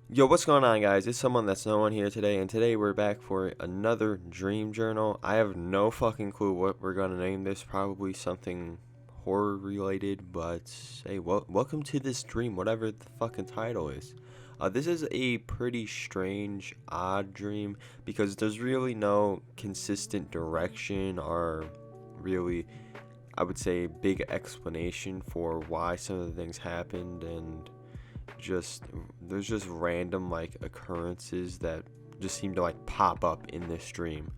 Yo, what's going on, guys? It's someone that's no one here today, and today we're back for another dream journal. I have no fucking clue what we're gonna name this. Probably something horror related, but hey, welcome to this dream, whatever the fucking title is. This is a pretty strange, odd dream because there's really no consistent direction or really, I would say, big explanation for why some of the things happened, and just there's just random like occurrences that just seem to like pop up in this stream.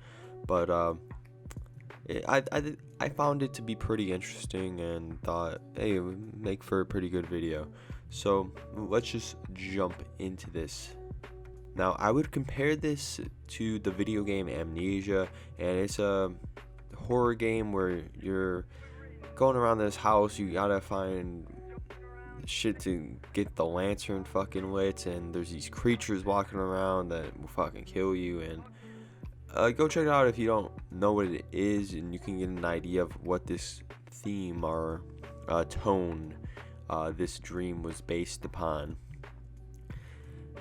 But I found it to be pretty interesting and thought, hey, it would make for a pretty good video. So let's just jump into this. Now, I would compare this to the video game Amnesia, and it's a horror game where you're going around this house. You gotta find shit to get the lantern fucking lit, and there's these creatures walking around that will fucking kill you. And go check it out if you don't know what it is, and you can get an idea of what this theme or tone this dream was based upon.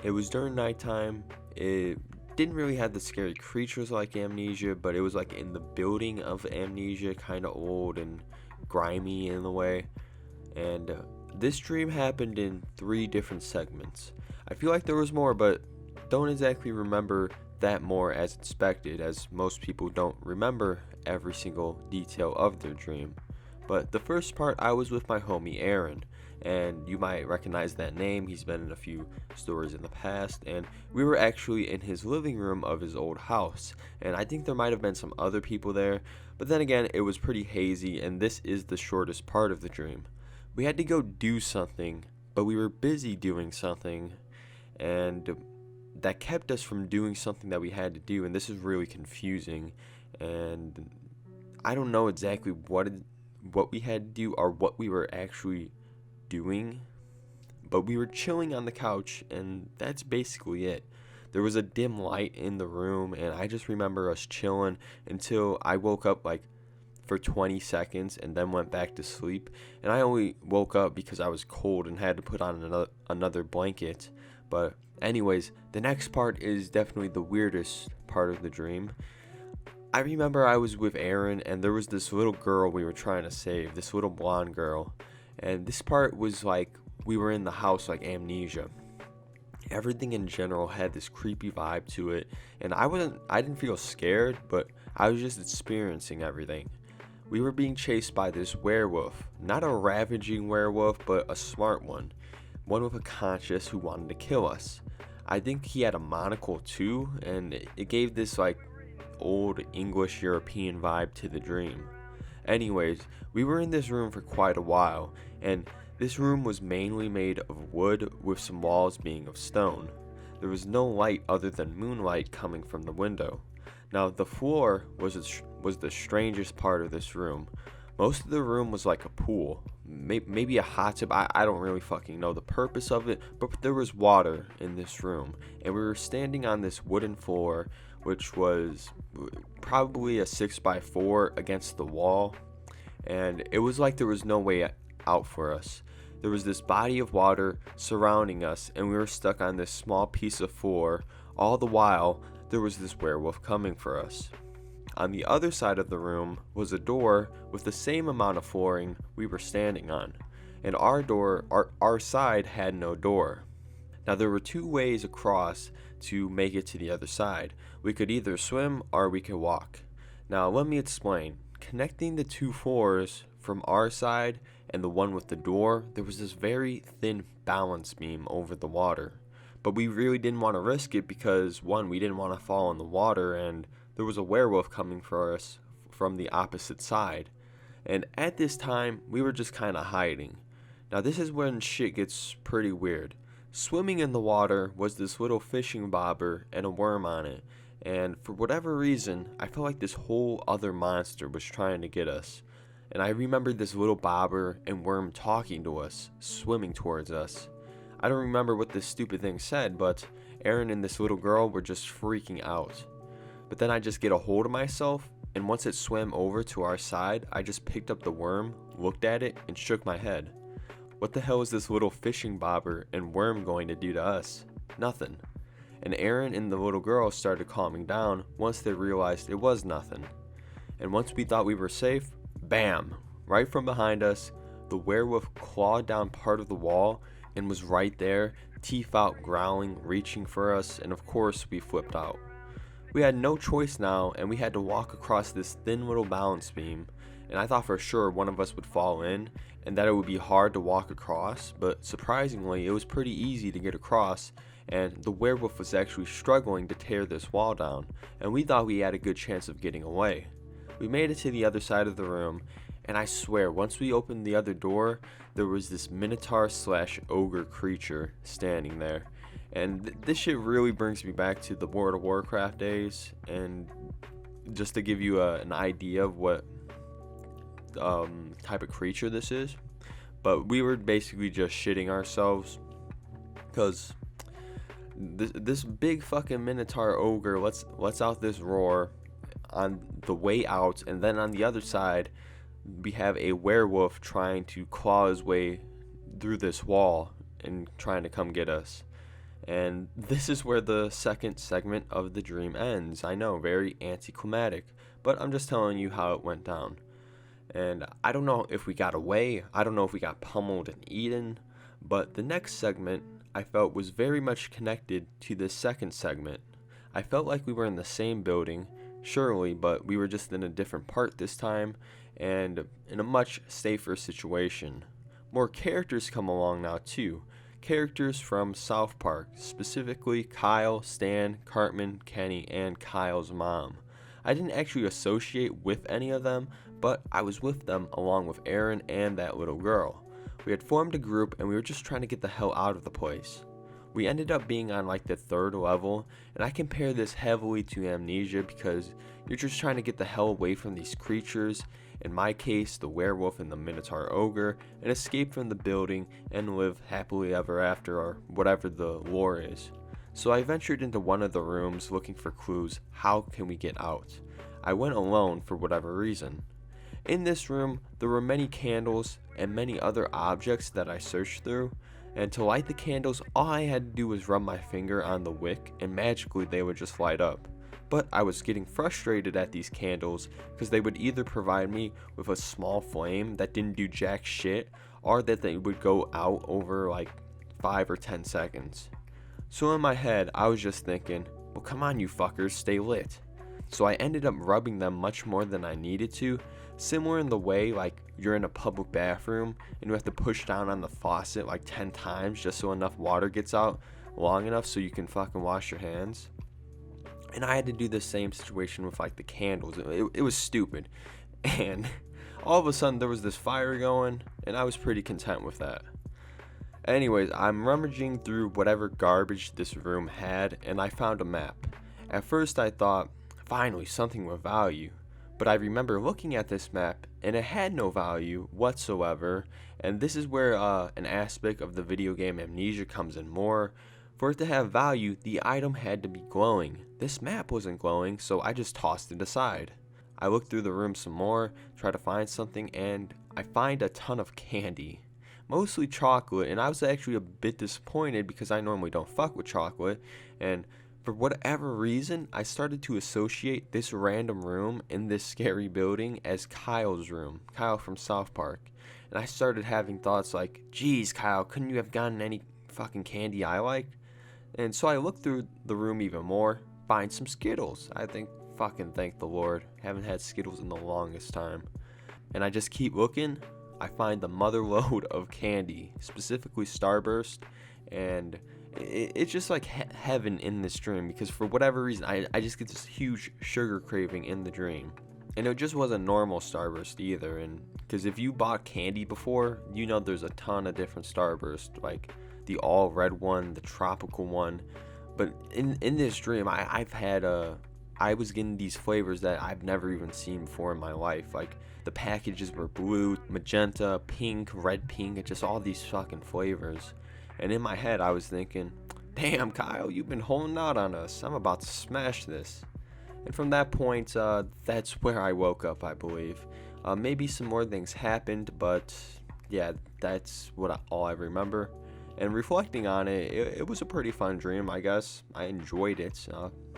It was during nighttime. It didn't really have the scary creatures like Amnesia, but it was like in the building of Amnesia, kind of old and grimy in a way. And this dream happened in 3 different segments. I feel like there was more, but don't exactly remember that more as expected, as most people don't remember every single detail of their dream. But the first part, I was with my homie Aaron, and you might recognize that name. He's been in a few stories in the past, and we were actually in his living room of his old house, and I think there might have been some other people there, but then again, it was pretty hazy, and this is the shortest part of the dream. We had to go do something, but we were busy doing something, and that kept us from doing something that we had to do, and this is really confusing, and I don't know exactly what we had to do or what we were actually doing, but we were chilling on the couch, and that's basically it. There was a dim light in the room, and I just remember us chilling until I woke up like for 20 seconds and then went back to sleep. And I only woke up because I was cold and had to put on another blanket. But anyways, the next part is definitely the weirdest part of the dream. I remember I was with Aaron, and there was this little girl we were trying to save, this little blonde girl. And this part was like we were in the house like Amnesia. Everything in general had this creepy vibe to it, and I didn't feel scared, but I was just experiencing everything. We were being chased by this werewolf, not a ravaging werewolf, but a smart one with a conscience who wanted to kill us. I think he had a monocle too, and it gave this like old English European vibe to the dream. Anyways, we were in this room for quite a while, and this room was mainly made of wood with some walls being of stone. There was no light other than moonlight coming from the window. Now, the floor was the strangest part of this room. Most of the room was like a pool, maybe a hot tub. I don't really fucking know the purpose of it, but there was water in this room, and we were standing on this wooden floor, which was probably a 6x4 against the wall, and it was like there was no way out for us. There was this body of water surrounding us, and we were stuck on this small piece of floor. All the while, there was this werewolf coming for us. On the other side of the room was a door with the same amount of flooring we were standing on, and our side had no door. Now, there were 2 ways across to make it to the other side. We could either swim or we could walk. Now, let me explain. Connecting the 2 floors from our side and the one with the door, there was this very thin balance beam over the water. But we really didn't want to risk it because, 1, we didn't want to fall in the water, and there was a werewolf coming for us from the opposite side. And at this time, we were just kind of hiding. Now, this is when shit gets pretty weird. Swimming in the water was this little fishing bobber and a worm on it. And for whatever reason, I felt like this whole other monster was trying to get us. And I remembered this little bobber and worm talking to us, swimming towards us. I don't remember what this stupid thing said, but Aaron and this little girl were just freaking out. But then I just get a hold of myself, and once it swam over to our side, I just picked up the worm, looked at it, and shook my head. What the hell is this little fishing bobber and worm going to do to us? nothing. And Aaron and the little girl started calming down once they realized it was nothing. And once we thought we were safe, bam! Right from behind us, the werewolf clawed down part of the wall and was right there, teeth out, growling, reaching for us, and of course we flipped out. We had no choice now, and we had to walk across this thin little balance beam, and I thought for sure one of us would fall in, and that it would be hard to walk across, but surprisingly it was pretty easy to get across, and the werewolf was actually struggling to tear this wall down, and we thought we had a good chance of getting away. We made it to the other side of the room, and I swear, once we opened the other door, there was this minotaur / ogre creature standing there. And this shit really brings me back to the World of Warcraft days, and just to give you an idea of what type of creature this is. But we were basically just shitting ourselves, because this big fucking minotaur ogre lets out this roar on the way out, and then on the other side we have a werewolf trying to claw his way through this wall and trying to come get us. And this is where the second segment of the dream ends. I know, very anticlimactic, but I'm just telling you how it went down. And I don't know if we got away, I don't know if we got pummeled and eaten, but the next segment I felt was very much connected to this second segment. I felt like we were in the same building, surely, but we were just in a different part this time, and in a much safer situation. More characters come along now too. Characters from South Park, specifically Kyle, Stan, Cartman, Kenny, and Kyle's mom. I didn't actually associate with any of them, but I was with them along with Aaron and that little girl. We had formed a group and we were just trying to get the hell out of the place. We ended up being on like the 3rd level, and I compare this heavily to Amnesia because you're just trying to get the hell away from these creatures, in my case the werewolf and the minotaur ogre, and escape from the building and live happily ever after, or whatever the lore is. So I ventured into one of the rooms looking for clues. How can we get out? I went alone for whatever reason. In this room there were many candles and many other objects that I searched through, and to light the candles all I had to do was rub my finger on the wick and magically they would just light up. But I was getting frustrated at these candles because they would either provide me with a small flame that didn't do jack shit, or that they would go out over like 5 or 10 seconds. So in my head I was just thinking, well come on you fuckers, stay lit. So I ended up rubbing them much more than I needed to, similar in the way like you're in a public bathroom and you have to push down on the faucet like 10 times just so enough water gets out long enough so you can fucking wash your hands. And I had to do the same situation with like the candles. It was stupid. And all of a sudden there was this fire going, and I was pretty content with that. Anyways, I'm rummaging through whatever garbage this room had, and I found a map. At first I thought, finally something with value. But I remember looking at this map, and it had no value whatsoever. And this is where an aspect of the video game Amnesia comes in more. For it to have value, the item had to be glowing. This map wasn't glowing, so I just tossed it aside. I looked through the room some more, try to find something, and I find a ton of candy. Mostly chocolate, and I was actually a bit disappointed because I normally don't fuck with chocolate, and for whatever reason, I started to associate this random room in this scary building as Kyle's room, Kyle from South Park. And I started having thoughts like, geez Kyle, couldn't you have gotten any fucking candy I liked? And so I looked through the room even more, find some Skittles. I think, fucking thank the Lord, haven't had Skittles in the longest time. And I just keep looking, I find the mother load of candy, specifically Starburst, and it's just like heaven in this dream, because for whatever reason, I just get this huge sugar craving in the dream. And it just wasn't normal Starburst either, and because if you bought candy before, you know there's a ton of different Starburst, like the all red one, the tropical one. But in this dream, I was getting these flavors that I've never even seen before in my life. Like the packages were blue, magenta, pink, red pink, just all these fucking flavors. And in my head I was thinking, damn Kyle, you've been holding out on us, I'm about to smash this. And from that point, that's where I woke up, I believe. Maybe some more things happened, but yeah, that's all I remember. And reflecting on it, it was a pretty fun dream, I guess. I enjoyed it.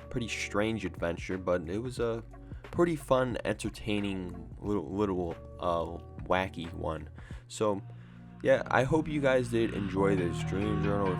Pretty strange adventure, but it was a pretty fun, entertaining, little wacky one. So yeah, I hope you guys did enjoy this dream journal.